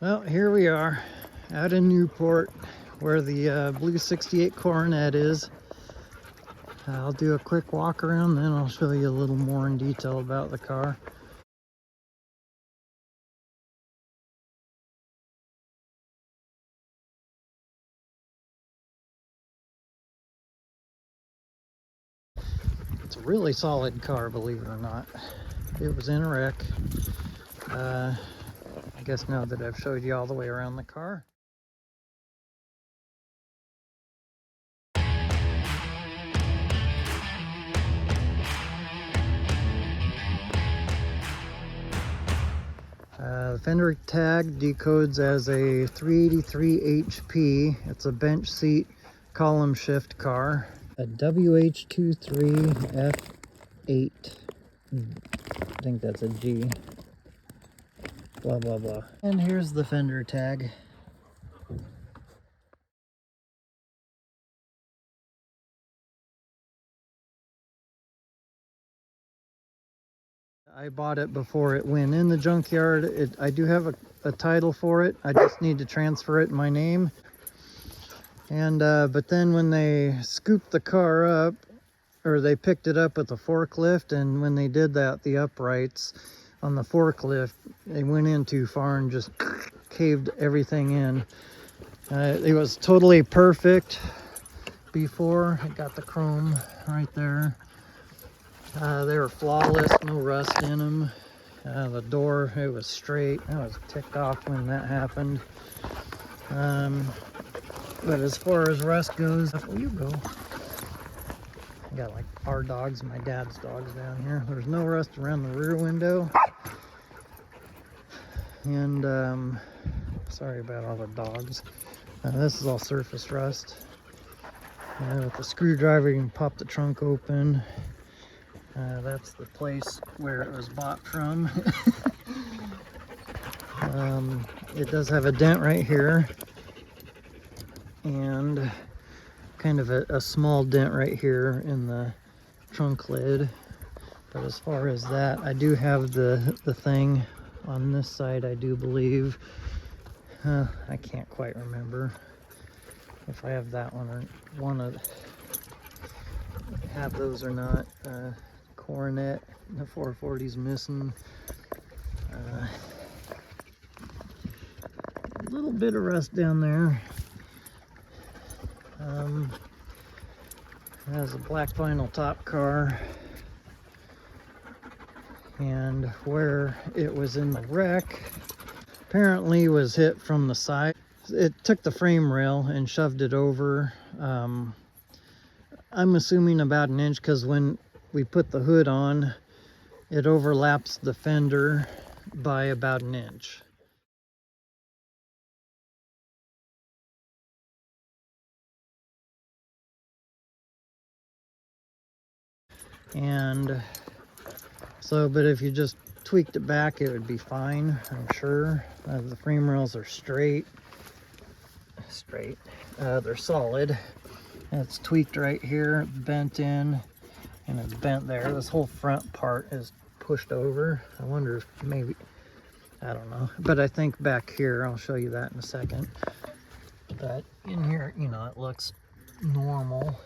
Well, here we are out in Newport where the blue 68 Coronet is. I'll do a quick walk around, then I'll show you a little more in detail about the car. It's a really solid car, believe it or not. It was in a wreck. I guess now that I've showed you all the way around the car. The fender tag decodes as a 383 HP. It's a bench seat column shift car. A WH23F8. I think that's a G. Blah, blah, blah. And here's the fender tag. I bought it before it went in the junkyard. I do have a title for it. I just need to transfer it in my name. And but then when they scooped the car up, or they picked it up with a forklift, and when they did that, the uprights on the forklift, they went in too far and just caved everything in. It was totally perfect before. I got the chrome right there. They were flawless, no rust in them. The door, it was straight. I was ticked off when that happened. But as far as rust goes, where you go? I got like our dogs, my dad's dogs down here. There's no rust around the rear window. And sorry about all the dogs. This is all surface rust. With the screwdriver, you can pop the trunk open. That's the place where it was bought from. It does have a dent right here, and kind of a small dent right here in the trunk lid. But as far as that, I do have the thing on this side, I do believe. I can't quite remember if I have that one or want to have those or not. Coronet, the 440's missing. A little bit of rust down there. It has a black vinyl top car, and where it was in the wreck apparently was hit from the side. It took the frame rail and shoved it over. I'm assuming about an inch, because when we put the hood on, it overlaps the fender by about an inch. And so, but if you just tweaked it back, it would be fine, I'm sure. The frame rails are straight. They're solid. It's tweaked right here, bent in, and it's bent there. This whole front part is pushed over. I wonder if maybe, I don't know, but I think back here, I'll show you that in a second. But in here, you know, it looks normal,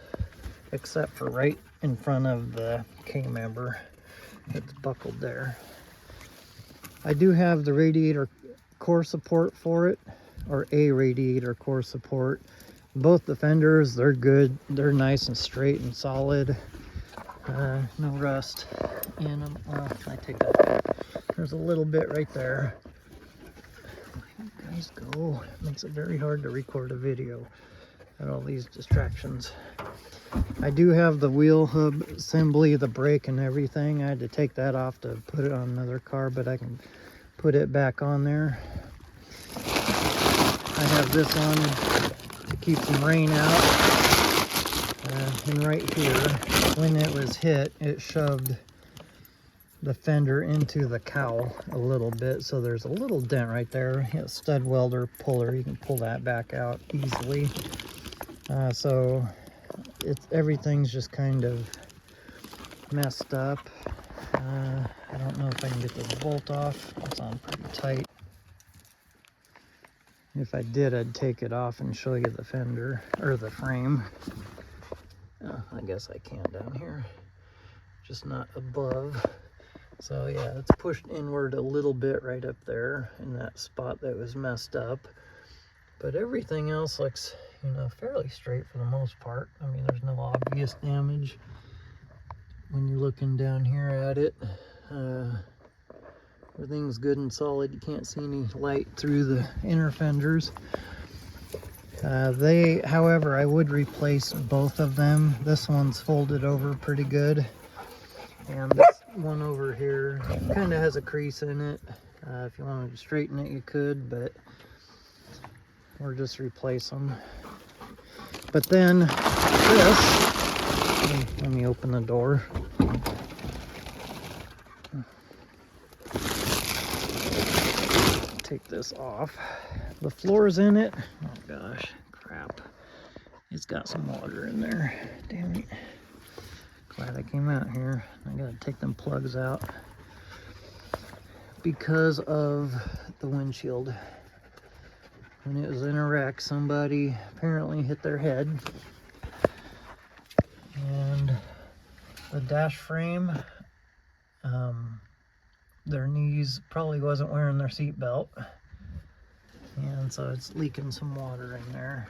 except for right in front of the K-member. It's buckled there. I do have the radiator core support for it, or a radiator core support. Both the fenders, they're good. They're nice and straight and solid. No rust in them. I take that back. There's a little bit right there. Where you guys go? It makes it very hard to record a video at all these distractions. I do have the wheel hub assembly, the brake and everything. I had to take that off to put it on another car, but I can put it back on there. I have this on to keep some rain out. And right here, when it was hit, it shoved the fender into the cowl a little bit, so there's a little dent right there. You know, stud welder puller, you can pull that back out easily. So everything's just kind of messed up. I don't know if I can get this bolt off. It's on pretty tight. If I did, I'd take it off and show you the fender, or the frame. I guess I can down here, just not above. So yeah, it's pushed inward a little bit right up there in that spot that was messed up. But everything else looks, you know, fairly straight for the most part. I mean, there's no obvious damage when you're looking down here at it. Everything's good and solid. You can't see any light through the inner fenders. However, I would replace both of them. This one's folded over pretty good. And this one over here kind of has a crease in it. If you wanted to straighten it, you could, but or just replace them. But then this, let me open the door. Take this off. The floor's in it. Oh gosh, crap. It's got some water in there. Damn it. Glad I came out here. I gotta take them plugs out because of the windshield. When it was in a wreck, somebody apparently hit their head. And the dash frame, their knees probably wasn't wearing their seat belt, and so it's leaking some water in there.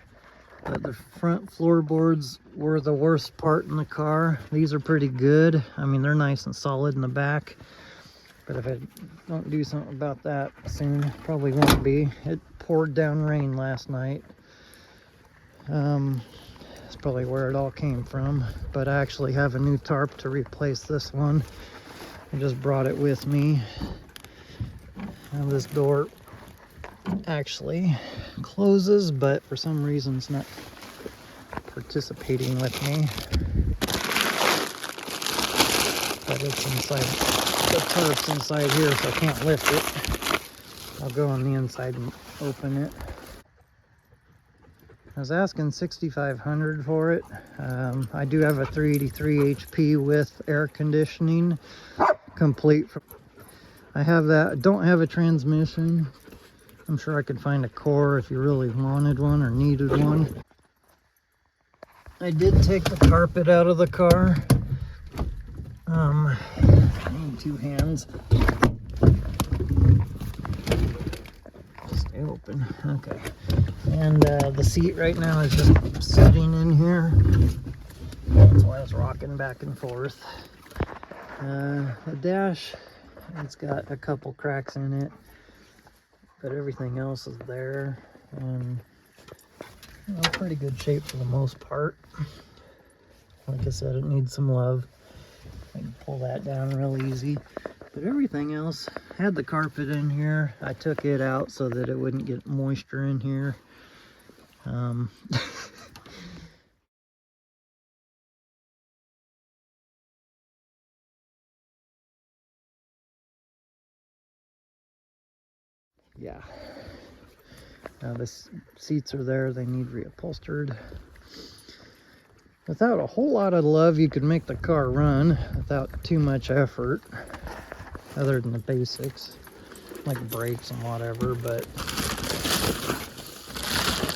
But the front floorboards were the worst part in the car. These are pretty good. I mean, they're nice and solid in the back, but if I don't do something about that soon, probably won't be. It poured down rain last night. That's probably where it all came from, but I actually have a new tarp to replace this one. I just brought it with me. And this door actually closes, but for some reason it's not participating with me. But it's inside, the tarp's inside here, so I can't lift it. I'll go on the inside and open it. I was asking $6,500 for it. I do have a 383 HP with air conditioning, complete. I have that. Don't have a transmission. I'm sure I could find a core if you really wanted one or needed one. I did take the carpet out of the car. I need two hands. Stay open. Okay. And the seat right now is just sitting in here. That's why I was rocking back and forth. The dash, it's got a couple cracks in it, but everything else is there, and you know, pretty good shape for the most part. Like I said, it needs some love. I can pull that down real easy, but everything else had the carpet in here. I took it out so that it wouldn't get moisture in here. Yeah. Now the seats are there, they need reupholstered. Without a whole lot of love, you could make the car run without too much effort, other than the basics, like brakes and whatever, but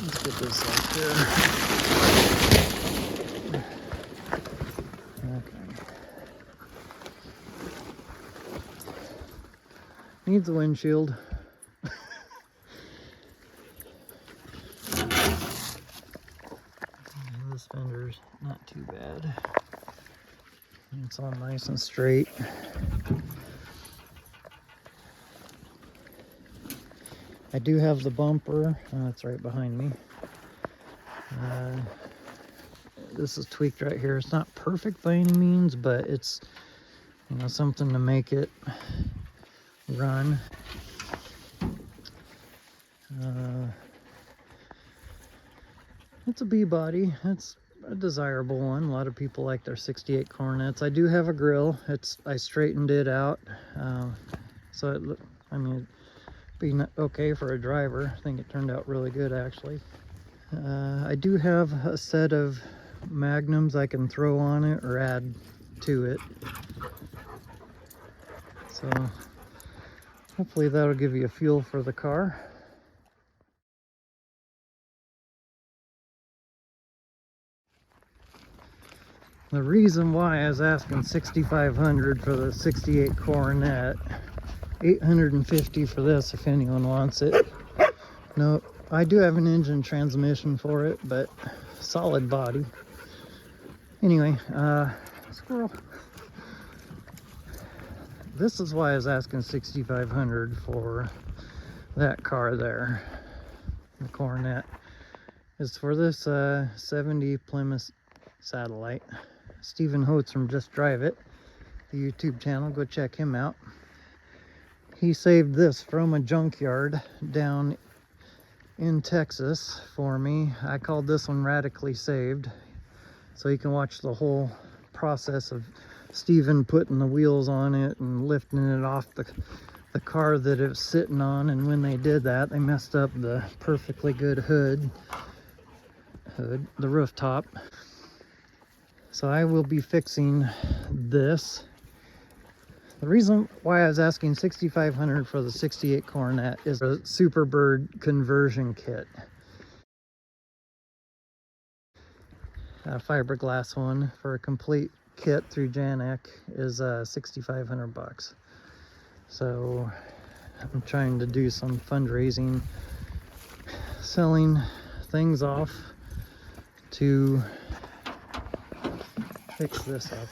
let's get this up here. Okay. Needs a windshield. This fender's not too bad. It's all nice and straight. I do have the bumper. It's right behind me. This is tweaked right here. It's not perfect by any means, but it's, you know, something to make it run. It's a B body. It's a desirable one. A lot of people like their 68 Coronets. I do have a grill. I straightened it out, so it look, I mean, it'd be okay for a driver. I think it turned out really good, actually. I do have a set of magnums I can throw on it or add to it, so hopefully that'll give you a feel for the car. The reason why I was asking $6,500 for the 68 Coronet, $850 for this if anyone wants it. No, I do have an engine transmission for it, but solid body. Anyway, squirrel. This is why I was asking $6,500 for that car there, the Coronet. Is for this 70 Plymouth Satellite. Stephen Holtz from Just Drive It, the YouTube channel, go check him out. He saved this from a junkyard down in Texas for me. I called this one Radically Saved, so you can watch the whole process of Stephen putting the wheels on it and lifting it off the car that it was sitting on. And when they did that, they messed up the perfectly good hood, the rooftop. So I will be fixing this. The reason why I was asking $6,500 for the 68 Coronet is a Suberbird conversion kit. A fiberglass one for a complete kit through Janek is $6,500. So I'm trying to do some fundraising, selling things off to fix this up.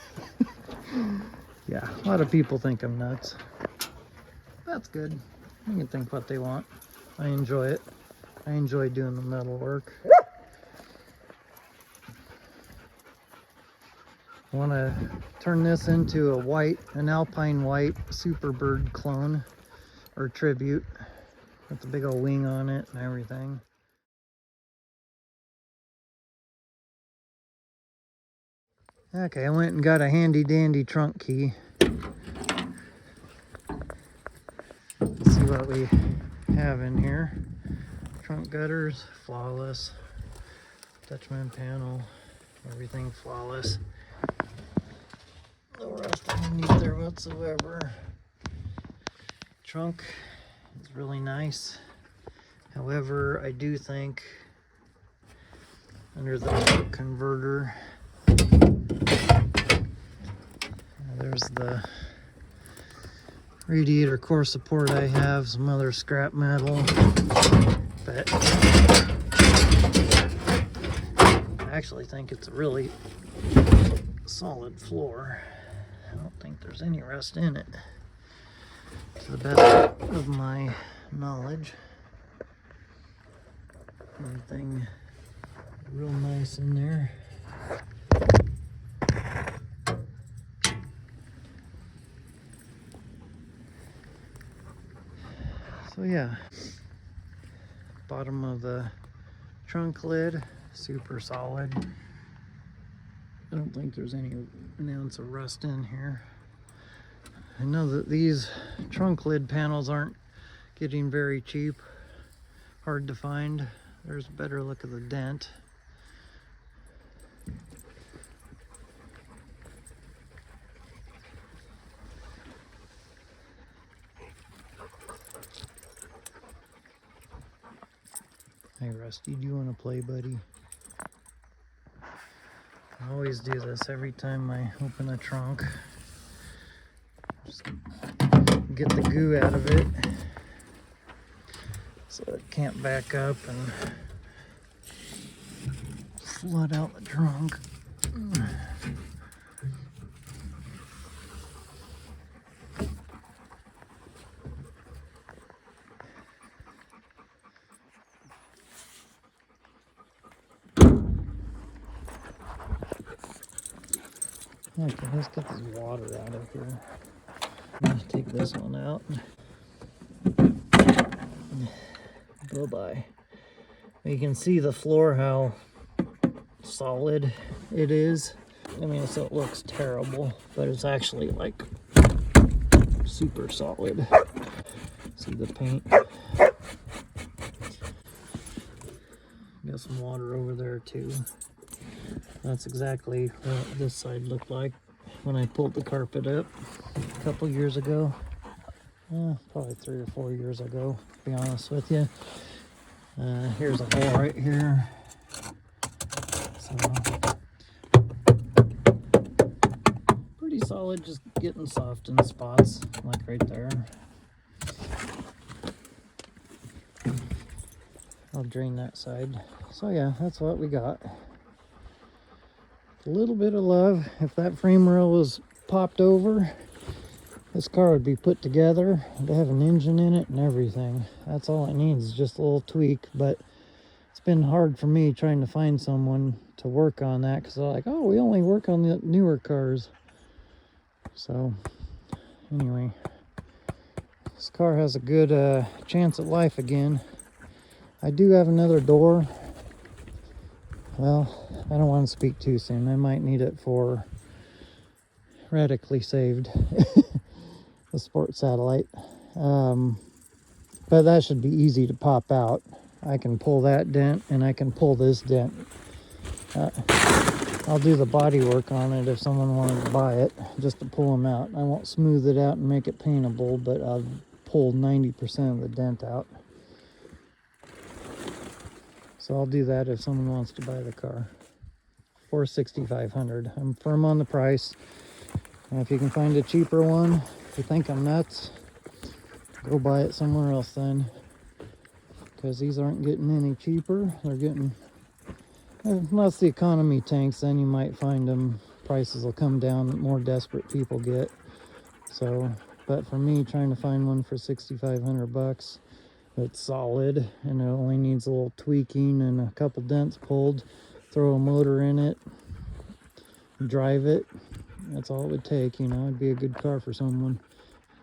Yeah, a lot of people think I'm nuts. That's good. They can think what they want. I enjoy it. I enjoy doing the metal work. I want to turn this into an Alpine white Suberbird clone or tribute with the big old wing on it and everything. Okay, I went and got a handy dandy trunk key. Let's see what we have in here. Trunk gutters, flawless. Touchman panel, everything flawless. No rust underneath there whatsoever. Trunk is really nice. However, I do think under the converter, there's the radiator core support I have, some other scrap metal, but I actually think it's a really solid floor. I don't think there's any rust in it, to the best of my knowledge. Everything real nice in there. So yeah, bottom of the trunk lid, super solid. I don't think there's an ounce of rust in here. I know that these trunk lid panels aren't getting very cheap, hard to find. There's a better look at the dent. Hey Rusty, do you want to play, buddy? I always do this every time I open a trunk. Just get the goo out of it so it can't back up and flood out the trunk. Okay, let's get this water out of here. Let's take this one out. Bye-bye. You can see the floor, how solid it is. I mean, so it looks terrible, but it's actually like super solid. See the paint? Got some water over there too. That's exactly what this side looked like when I pulled the carpet up a couple years ago. Probably 3 or 4 years ago, to be honest with you. Here's a hole right here. So pretty solid, just getting soft in spots, like right there. I'll drain that side. So yeah, that's what we got. A little bit of love. If that frame rail was popped over, this car would be put together. It'd have an engine in it and everything. That's all it needs, is just a little tweak. But it's been hard for me trying to find someone to work on that, because they're like, oh, we only work on the newer cars. So anyway, this car has a good chance at life again. I do have another door. Well, I don't want to speak too soon. I might need it for radically saved the sport satellite. But that should be easy to pop out. I can pull that dent and I can pull this dent. I'll do the body work on it if someone wanted to buy it, just to pull them out. I won't smooth it out and make it paintable, but I'll pull 90% of the dent out. So I'll do that if someone wants to buy the car for $6,500. I'm firm on the price. And if you can find a cheaper one, if you think I'm nuts, go buy it somewhere else then. Because these aren't getting any cheaper. They're getting, unless the economy tanks, then you might find them, prices will come down, the more desperate people get. So, but for me, trying to find one for $6,500, it's solid, and it only needs a little tweaking and a couple dents pulled, throw a motor in it, drive it. That's all it would take, you know. It'd be a good car for someone.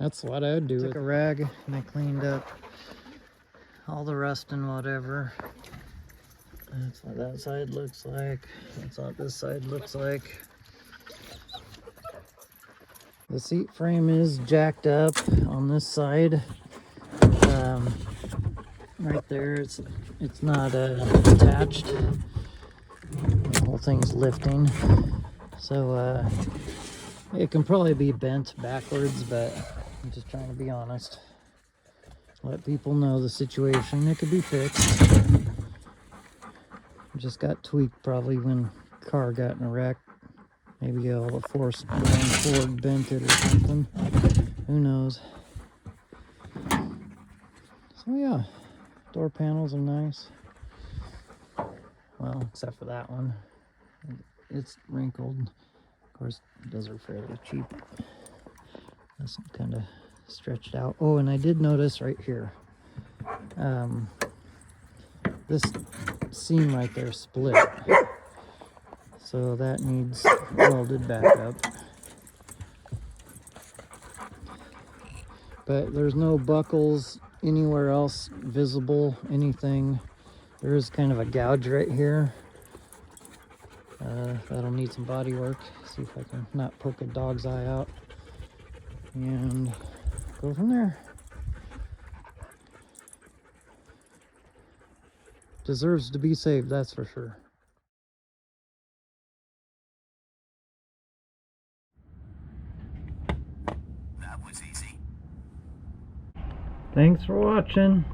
That's what I would do. Took a rag and I cleaned up all the rust and whatever. That's what that side looks like. That's what this side looks like. The seat frame is jacked up on this side. Right there, it's not attached. The whole thing's lifting, so it can probably be bent backwards, but I'm just trying to be honest. Let people know the situation. It could be fixed. Just got tweaked probably when car got in a wreck. Maybe all the force going forward bent it or something. Who knows? So yeah, door panels are nice. Well, except for that one. It's wrinkled. Of course, those are fairly cheap. That's kind of stretched out. Oh, and I did notice right here, this seam right there split. So that needs welded back up. But there's no buckles anywhere else visible, anything. There is kind of a gouge right here. That'll need some body work. See if I can not poke a dog's eye out. And go from there. Deserves to be saved, that's for sure. That was easy. Thanks for watching.